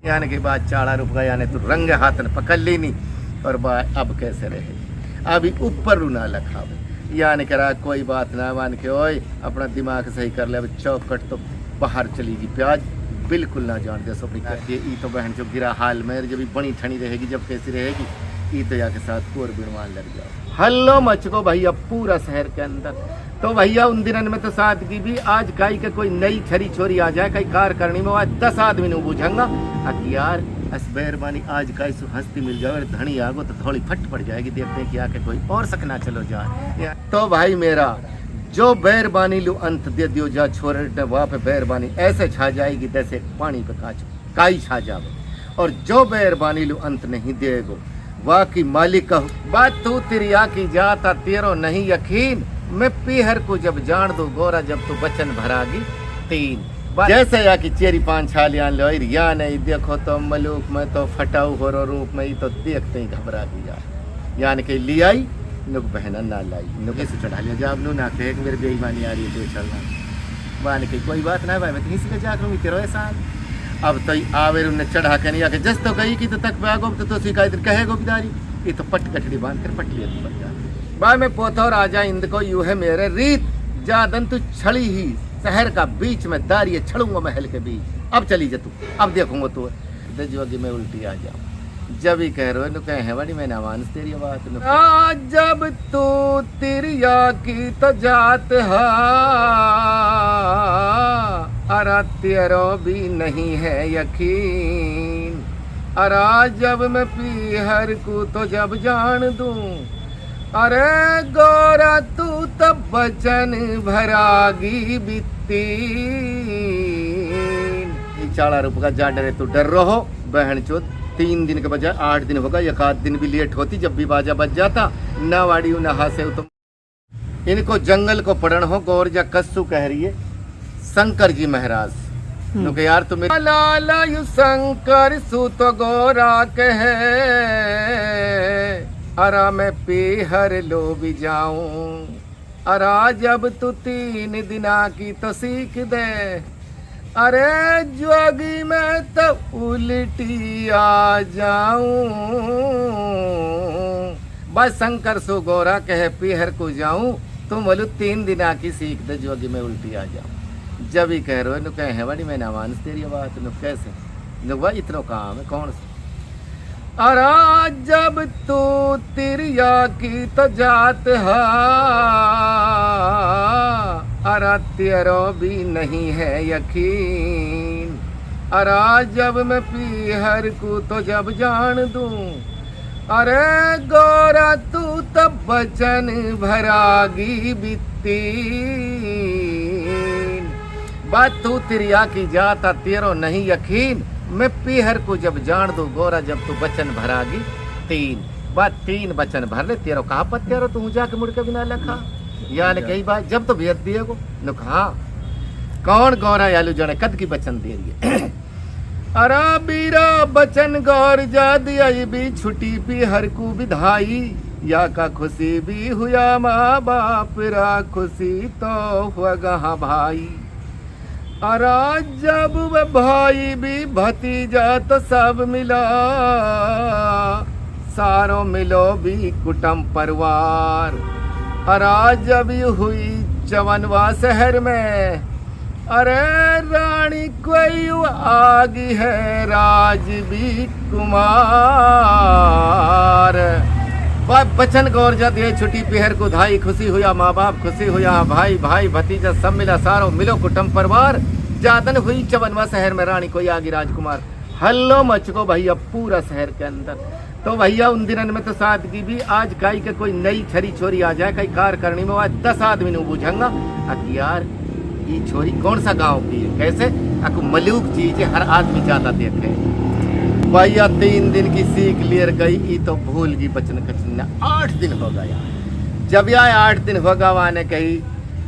यानी की बात 4 रुपया यानी तू रंग हाथ ने पकड़ ली नहीं और अब कैसे रहे अभी ऊपर रूना लखावे यानी करा कोई बात ना मान के ओए अपना दिमाग सही कर ले। अब चौकट तो बाहर चलेगी प्याज बिल्कुल ना जान दे सो ये तो बहन जो गिरा हाल में जब बनी ठनी रहेगी जब कैसी रहेगी ई तो या के साथ कोर बिनवान लग जाओ। हल्लो मचको भैया पूरा शहर के अंदर तो भैया उन दिनों में तो सादगी भी आज काई के कोई नई छरी छोरी आ जाए कई कार करनी में आज 10 आदमी ने बुझंगा यार अस मेहरबानी आज का सु हस्ती मिल जाए धनी आगो तो थोड़ी फट पड़ जाएगी देखते हैं कि आके कोई और सकना चलो जाए। तो भाई मेरा जो बैरबानी लू अंत दे दियो जा छोरे वहाँ पे बैरबानी ऐसे छा जाएगी जैसे पानी पे काई छा जावे और जो बैरबानी लू अंत नहीं देगो वाह की मालिक कहो बात तू तिरिया की जाता तेरो नहीं यकीन मैं पीहर को जब जान दो गोरा जब तू बचन भरागी 3 जैसे या कि चेरी 5 छालियां लो या नहीं देखो तो मलूक में तो फटाऊ हो रूप में ही तो देखते ही घबरा गया यानी कि ले आई नुक बहना ना लाई नुक ऐसे चढ़ा लिया जब नु ना कहे मेरे बेईमानी आ रही है तो चलना मान के कोई बात ना भाई मैं किसी का जाकर मी तेरो एहसान अब तो आवेर उन्हें चढ़ा के नहीं आके जस तो गई कि तो तक बागो तो शिकायत कहेगो बिदारी ये तो पट कटड़ी बांध कर पट लिया तू बच्चा भाई मैं पोथो राजा इंद को यू है मेरे रीत जादन तू छड़ी ही शहर का बीच में दारिये छड़ूंगा महल के बीच अब चली जा तू अब देखूंगा तू जोगी में उल्टी आ जाऊं जब ही कह रहे कहे है बड़ी मैं ना मानस तेरी बात जब तू तिरिया की तो जात है अरा तेरो भी नहीं है यकीन अरा जब मैं पीहर को तो जब जान दूं अरे गोरा तू तब बचन भरागी बित्ती 4 रुपया जा डरे तू डर रहो बहन चोद 3 दिन के बजाय 8 दिन होगा 1 दिन भी लेट होती जब भी बाजा बज जाता ना वाड़ी ना हासे तुम इनको जंगल को पड़न हो गौर जा कस्सू कह रही है शंकर जी महाराज नुके यार तुम्हें लाला यू शंकर सु तो गोरा कहे अरा मैं पीहर लो भी जाऊं अरा जब तू 3 दिना की तो सीख दे अरे जोगी मैं तो उल्टी आ जाऊं बस शंकर सो गोरा कहे पीहर को जाऊं तुम बोलो 3 दिना की सीख दे जोगी में उल्टी आ जाऊं जब ही कह रहे हो कहे बड़ी मैं ना मानस तेरी बात नु कैसे नु भाई इतना काम है कौन सा अरा जब तू तिरिया की तो जात है अरा तेरो भी नहीं है यकीन अरा जब मैं पीहर को तो जब जान दूं अरे गोरा तू तब बचन भरागी बित्ती बात तू तिरिया की जाता तेरो नहीं यकीन मैं पीहर को जब जान दूं गोरा जब तू बचन भरागी 3 बचन भर ले तेरो कहाँ पर तेरो तू जाके मुड़ के बिना लखा यानी कई बात जब तो बेद दिए को नुखा कौन गौरा यालू जने कद की बचन दे रही है अरा बीरा बचन गौर जा दिया भी छुट्टी पीहर को विधाई या का खुशी भी हुआ माँ बाप रा खुशी तो हुआ भाई अरा जब वह भाई भी भतीजा तो सब मिला सारों मिलो भी कुटुंब परिवार अरा जब हुई चवनवा शहर में अरे रानी कोई आगी है राज भी कुमार बचन गौर जा दिए छुट्टी पीहर को धाई खुशी हुआ माँ बाप खुशी हुआ भाई भाई भतीजा सब मिला सारो मिलो कुटुंब परिवार जादन हुई चवनवा शहर में रानी कोई आगी राजकुमार हल्लो मचको भैया पूरा शहर के अंदर तो भैया उन दिनों में तो सादगी भी आज काई के कोई नई छरी छोरी आ जाए कई कार करनी में आज 10 आदमी ने बुझंगा यार ये छोरी कौन सा गांव की है कैसे आपको मलूक चीज है हर आदमी चाहता देखे भैया 3 दिन की सीख लेर गई ये तो भूल गई बचन कचन 8 दिन हो गया जब यह 8 दिन होगा वाने कही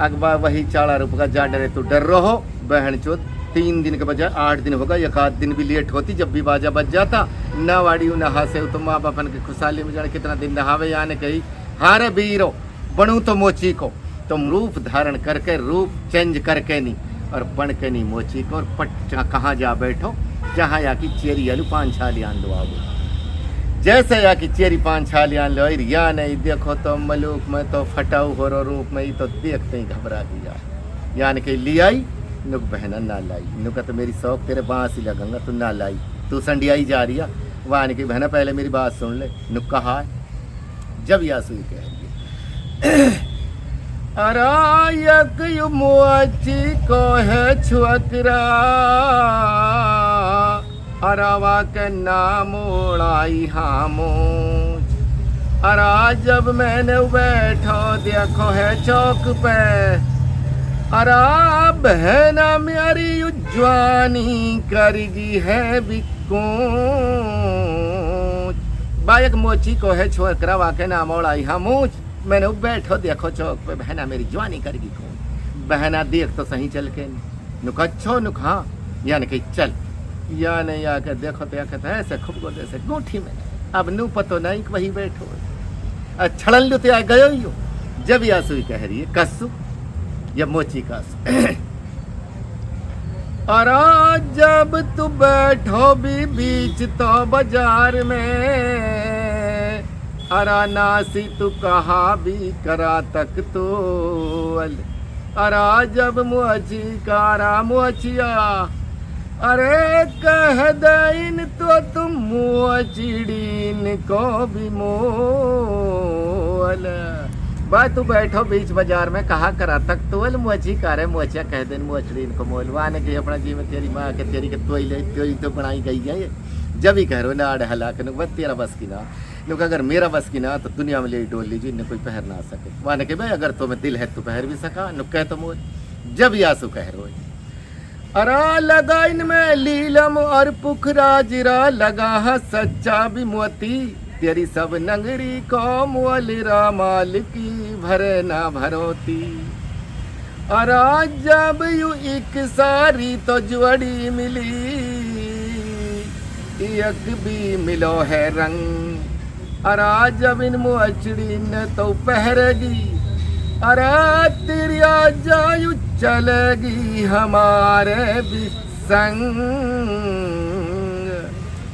अखबार वही 4 रुपया जा डरे तो डर रहो बहन चोद 3 दिन के बजाय 8 दिन होगा 1 दिन भी लेट होती जब भी बाजा बज जाता ना वाड़ी ना हासे तो माँ बापन की खुशहाली में जाने कितना दिन नहावे याने कही हारे बीरो बनू तो मोची को तुम रूप धारण करके रूप चेंज करके नहीं और बन के नहीं मोची को और पट कहाँ जा बैठो जहाँ या की चेरी आलू 5 छाली आन लो आओ जैसे या की चेरी 5 छाली आन लो या नहीं देखो तो मलूक में तो फटाऊ हो रो रूप में ही तो देखते ही घबरा गया यानी कि ले आई नुक बहना ना लाई नुका तो मेरी शौक तेरे बाँस ही लगूंगा तू ना लाई तू संडियाई जा रही है वानी की बहना पहले मेरी बात सुन ले नुक कहा जब यासु कह रही अरायक मोची को है छुअकरा अरावा के नाम ओढ़ाई हामोच अरा जब मैंने बैठो देखो है चौक पे अरा बहना मेरी उज्जवानी करेगी है बिकोच बायक मोची को है छोकरा वाके नाम ओढ़ाई हामोच मैंने बैठो देखो चौक पे बहना मेरी जवानी करेगी कौन बहना देख तो सही चल के नुक अच्छो नुक हाँ यानी कि चल या नहीं आकर देखो तो कहता है ऐसे खूब को जैसे गोठी में अब नू पतो नहीं कि वही बैठो छड़न लो तो आ गयो ही हो जब यासु कह रही है कसु या मोची कसु अरा जब तू बैठो भी बीच तो बाजार में अरा नासी तू कहा भी करा तक तो अरा जब मुझी कारा मुचिया अरे कह दिन तो तुम मुचीड़ीन को भी मोल बा तू बैठो बीच बाजार में कहा करा तक तोल मुची कारे मुचिया कह दिन मुचड़ीन को मोल वाने के अपना जी में तेरी माँ के तेरी के तोई तो बनाई गई है जब ही कह रो लाड हला के बस तेरा बस की ना लोग अगर मेरा बस की ना तो दुनिया में ले डोल लीजिए न कोई पहर ना सके वाने के भाई अगर तुम्हें दिल है तो पहर भी सका नु कह तो मोल जब यासु कह रो अरा लगा इनमें लीलम और पुखरा जिरा लगा है सच्चा भी मोती तेरी सब नंगरी को मोलिरा माल की भरे ना भरोती अरा जब यू एक सारी तो जुड़ी मिली एक भी मिलो है रंग अरा जब इन मुचड़ी न तो पहरेगी अरे तेरी जायु चलेगी हमारे भी संग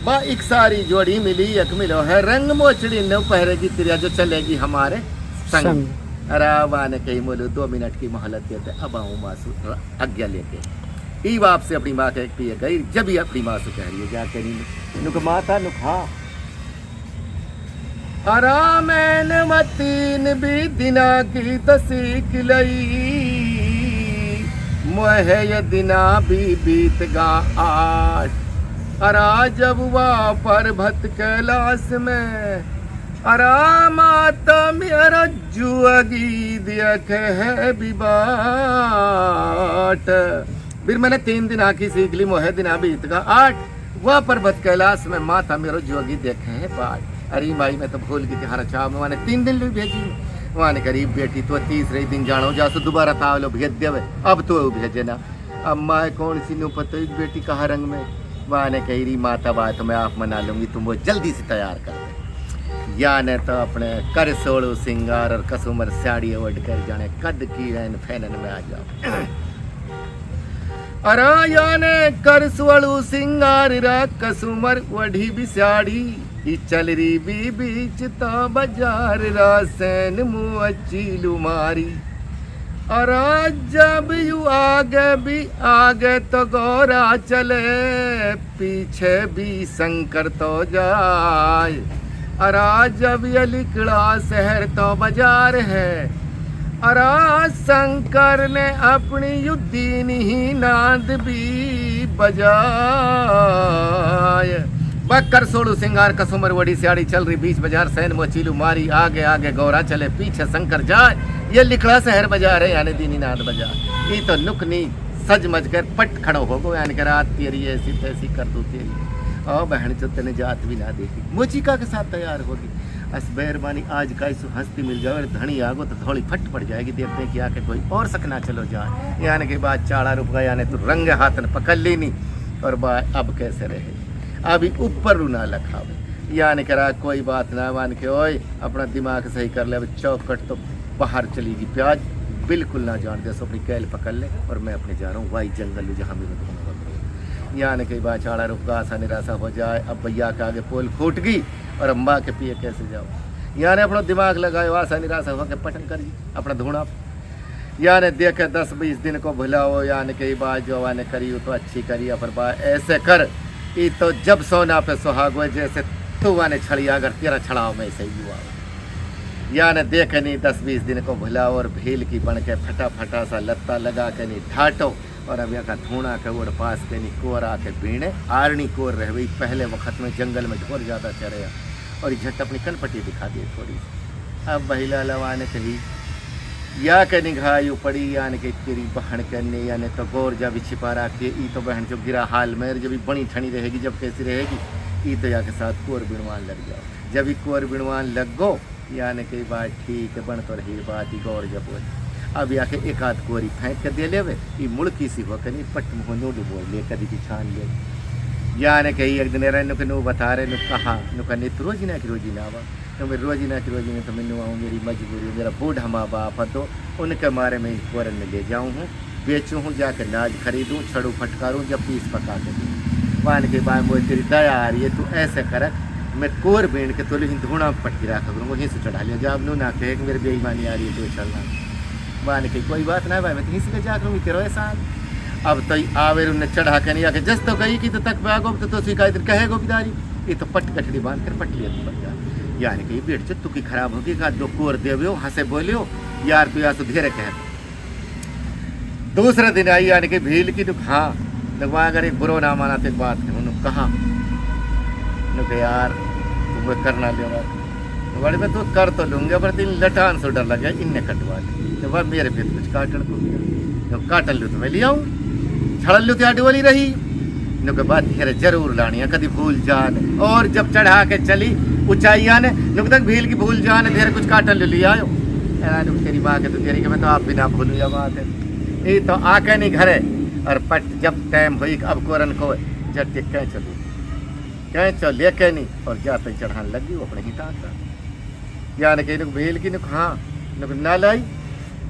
बा एक सारी जोड़ी मिली एक मिलो है रंग मोचड़ी न पहरेगी तेरी जो चलेगी हमारे संग अरे वाने कही बोलो 2 मिनट की मोहलत देते अब आऊँ मासू आज्ञा लेके ई बाप से अपनी माँ कह पिए गई जब ही अपनी माँ से कह रही है क्या कह रही नुक माता नुक हाँ अरा मैंने मतीन भी दिना की तो सीख लई मोहे ये दिना भी बीत गा 8 अरा जब वहाँ पर्वत कैलाश में अरा माता मेरा जुआगी देखे है बिबाट फिर मैंने 3 दिन आकी सीख ली मोहे दिना बीत गा 8 वह पर्वत कैलाश में माता मेरा जुआगी देखे है बाट अरे माई मैं तो भूल गई थी हरा चाव में मैंने 3 दिन ली भेजी वहाँ करीब बेटी तो तीसरे दिन जानो जा सो दोबारा था लो भेज देवे अब तो भेजे ना अब माँ कौन सी नु पता बेटी कहाँ रंग में वहाँ ने कही रही माता बात मैं आप मना लूंगी तुम वो जल्दी से तैयार कर दे या ने तो अपने कर सोड़ो सिंगार और कसुमर साड़ी ओढ़ कर जाने कद की फैनन में आ जाओ अरे या ने कर सोड़ो सिंगार रा कसुमर वढ़ी भी साड़ी चल रही भी बीच तो बाजार रासन मुची लुमारी अरे जब यू आगे तो गौरा चले पीछे भी शंकर तो जाए अरे जब ये लिकड़ा शहर तो बाजार है अरे शंकर ने अपनी युद्धीन ही नाद भी बजाए बकर सोड़ू सिंगार कसुमर वड़ी सियाड़ी चल रही बीच बाजार सैन मोचीलू मारी आगे आगे गौरा चले पीछे शंकर जाए ये लिखड़ा शहर बाजार है यानी दीनी नाद बाजार ये तो नुकनी सज मज कर पट खड़ो हो गो यानी कि रात तेरी ऐसी तैसी कर दू तेरी और बहन जो तेने जात भी ना देखी मोचिका के साथ तैयार होगी अस बेरबानी आज का इस हस्ती मिल जाए धनी आगो तो थोड़ी फट पड़ जाएगी देखते हैं कि आके कोई और सकना चलो जाए यानी कि बात चाड़ा रुक गया यानी तो रंग हाथ ने पकड़ लेनी और बा अब कैसे रहे अभी ऊपर ना लखावे यानी करा कोई बात ना मान के ओए अपना दिमाग सही कर ले चौकट तो बाहर चलेगी प्याज बिल्कुल ना जान दे सो अपनी कैल पकड़ ले और मैं अपने जा रहा हूँ वाई जंगल जहाँ भी मैं यानी कई बात चाड़ा रुका आशा निराशा हो जाए। अब भैया के आगे पोल फूट गई और अम्बा के पिए कैसे जाओ। यानी अपना दिमाग लगाओ, आशा निराशा होकर पटन करिए अपना धूणा। यानी देखे 10-20 दिन को भुलाओ, यानी कई बात जो आने करी तो अच्छी करी, पर बात ऐसे कर ये तो जब सोना पे सुहाग हो, जैसे तू आने छड़िया अगर तेरा छड़ाओ में से युवा। यानी देखे नहीं 10-20 दिन को भुलाओ और भील की बन के फटा सा लत्ता लगा के नहीं ढाटो और अब यहाँ का धूणा के ओर पास के नहीं कोर आके बीणे आरणी कोर रह गई। पहले वक्त में जंगल में ढोर ज़्यादा चढ़े और झट अपनी कनपट्टी दिखा दी थोड़ी। अब बहिला लवाने कही या के निघायु पड़ी, यानी कि तेरी बहन करने यानी तो गौर जब छिपा रखी ई तो बहन जो गिरा हाल में जब बड़ी ठंडी रहेगी जब कैसी रहेगी ई तो या के साथ कोर बिणवान लग जाओ। जब ही कोर बिणवान लग गो यानी कई बात ठीक बन तो रही बात ही गौर जब बोल। अब या के एक आध कोरी फेंक के दे लेवे ये मुड़की सी हो कनी पट मुँह नोड बोल ले कभी की छान ले। यानी कही एक दिन रहे नुक नु बता रहे नु कहा नुका नित रोजी ना आवा तो मैं रोजी ना तो मैनू आऊँ, मेरी मजबूरी मेरा बूढ़ा माँ बाप है तो उनके मारे मैं फोरन में ले जाऊँ हूँ, बेचूँ हूँ, जाकर नाज खरीदूँ, छड़ू फटकारूँ, जब पीस पका के दूँ। मान के बाद मुझे तेरी दया आ रही है, तू ऐसे कर मैं कोर बीण के तो लेकिन धूणा पट्टी रखा करूँ, वहीं से चढ़ा लिया। जब नू ना कहे कि मेरी बेईमानी आ रही है तो चलना। मान के कोई बात ना भाई मैं तो से जा करूँगी तेरो एहसान। अब तो आवे उन्हें चढ़ा के नहीं आके जस तो गई कि तो तक पे आगो तो शिकायत कहे गोपीदारी ये तो पट कटड़ी बांध कर पट लिया तू बन जा। यानी कि पेट चुत्तू की खराब होगी का दो कोर देवियो हंसे बोलियो यार तू या सुधेरे कह। दूसरे दिन आई यानी कि भील की नुक हाँ लगवा अगर एक बुरो ना माना तो एक बात है कहा नुक यार तुम्हें करना ले बड़े में तो कर तो लूंगा पर तीन लटान से डर लगे इनने कटवा ली तो वह मेरे पे कुछ काटन को काटल लू तो मैं ले आऊँ छड़ल लू तो वाली रही नुक बात फिर जरूर लानी है कभी भूल जान। और जब चढ़ा के चली ऊंचाइया ने नुक तक भील की भूल जान धेर कुछ काटल ले लिया आयो तेरी माँ के तो तेरी के मैं तो आप भी ना भूलू या बात है ये तो आके नहीं घरे और पट जब टाइम हुई अब कोरन को जट कह चलू कह चल ले कह नहीं और जाते चढ़ाने लगी वो अपने ही ताकता। यानी कि नुक भील की नुक हाँ नुक ना लाई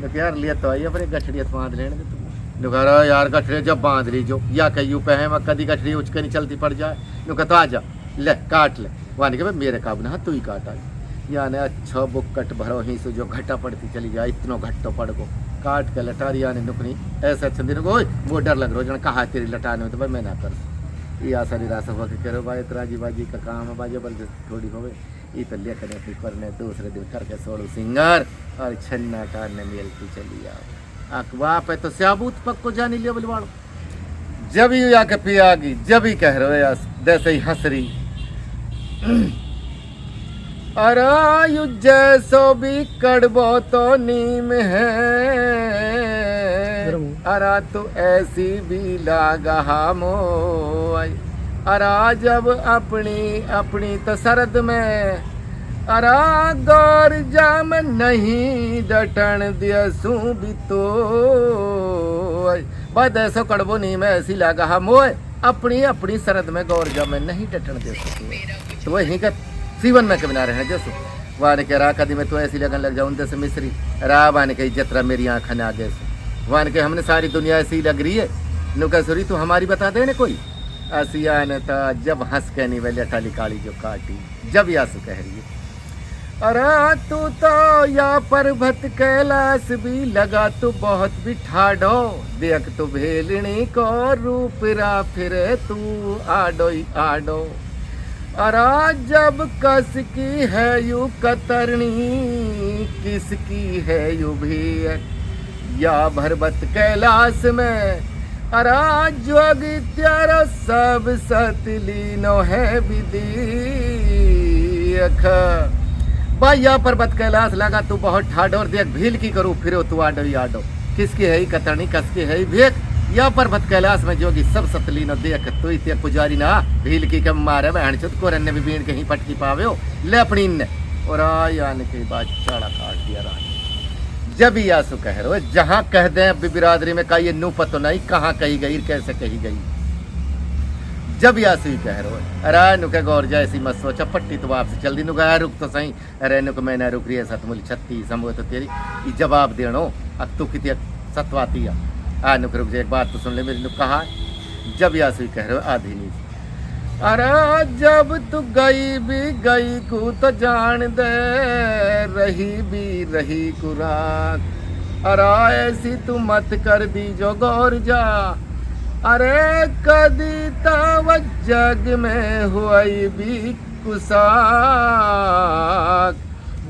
नुक यार लिया तो आई अपने गठड़िया बांध लेने तुम नुक यार गठड़िया जब बांध ली जो या कहीं पे है मैं कदी गठड़ी उचके नहीं चलती पड़ जाए नुक तो आ जा ले काट ले वानी के मेरे काबू ना तू ही काटा। यानी अच्छा बुक कट भरो ही से जो घटा पड़ती चली जाए इतनो घट्टो पड़ को काट के लटारी यानी नुकनी ऐसे अच्छे दिन को वो डर लग रहा जन कहा तेरी लटाने में तो भाई मैं ना कर ये आशा निराशा होकर करो भाई तराजी बाजी का काम है बाजी बल थोड़ी हो ये तो ले करने फिर करने दूसरे दिन करके सोड़ू सिंगर और छन्ना कारने मिलती चली आओ अखबा पे तो साबूत पक को जानी लिया बलवाड़ो जब ही आके पिया गई जब ही कह रहे हो जैसे ही हंस रही अरायु जैसो भी कड़बो तो नीम है अरा तो ऐसी भी लागा मो अरा जब अपनी अपनी तो सरद में अरा गौर जाम नहीं डटन दियसू भी तो बद ऐसो कड़बो नीम ऐसी लागा मोय अपनी अपनी सरद में गौर जाम नहीं डटन दियसू तो वही का सीवन में कभी ना रहने जैसो वाने के रा कदी में तो ऐसी लगन लग जाऊँ जैसे मिस्री रा वाने के जतरा मेरी आँख ना आगे से वाने के हमने सारी दुनिया ऐसी लग रही है नुका सुरी तू हमारी बता दे ने कोई आसिया ने था जब हंस के नहीं वैले टाली काली जो काटी जब यासु कह रही है अरे तू तो या पर्वत कैलाश भी लगा तू बहुत भी ठाडो देख तू भेलनी को रूप रा फिर तू आडो ही आडो अरा जब कस की है यू कतरनी किसकी है यू भी या भरबत कैलाश में अरा जोग त्यारो सब सतलीनो है विधि या पर्वत कैलाश लगा तू बहुत ठाडो और देख भील की करूँ फिर तू आडो ही आडो किसकी है कतरनी कसकी है भेक या पर्वत कैलाश में जोगी सब सतली न देख तू इतने पुजारी ना भील की कम मारे बहन चुत को रन्ने भी बीन कहीं पटकी पावे हो ले अपनी ने और आने के बाद चाड़ा काट दिया रानी जब ही आंसू कह रहे हो जहाँ कह दें अभी बिरादरी में का ये नू पतो नहीं कहाँ कही गई कैसे कही गई जब ही आंसू ही कह रहे हो अरे नुके गौर जाए ऐसी मत सोचा पट्टी तो आपसे चल दी नुका रुक तो सही अरे नुक मैं ना रुक रही है सतमुल छत्ती समूह तो तेरी ये जवाब देनो अब तू कितनी सतवाती है नुक रुक जा एक बात तो सुन ले मेरी नुक कहा जब यासुई कह रहे हो आधी नीच। अरे जब तू गई भी गई को तो जान दे, रही भी रही को राख। अरे ऐसी तू मत कर दी जो गौर जा, अरे कदी तव जग में हुई भी कुसाक।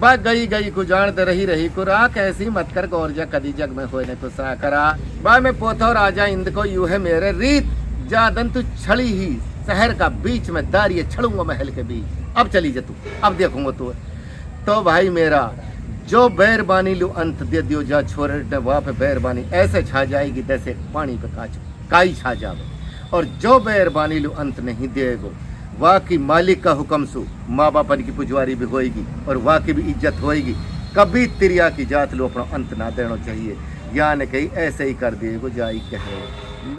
बा गई गई को जान दे, रही रही को राख, ऐसी मत कर गौर जा कदी जग में हुए ने कुसा करा। बा मैं पोथो राजा इंद को यूं है मेरे रीत, जादन तू छड़ी ही शहर का बीच में दारिये छड़ूंगा महल के बीच। अब चली जा तू, अब देखूंगा तू। तो भाई मेरा जो बैरबानी लू अंत दे दियो जा छोरे, वहाँ पे बैरबानी ऐसे छा जाएगी जैसे पानी पे काई छा जावे। और जो बैरबानी लू अंत नहीं देगो, वाह की मालिक का हुक्म सु माँ बापन की पुजवारी भी होएगी और वाह की भी इज्जत होएगी। कभी तिरिया की जात लो अपना अंत ना देना चाहिए, यानी कहीं ऐसे ही कर दिए जाई कहे।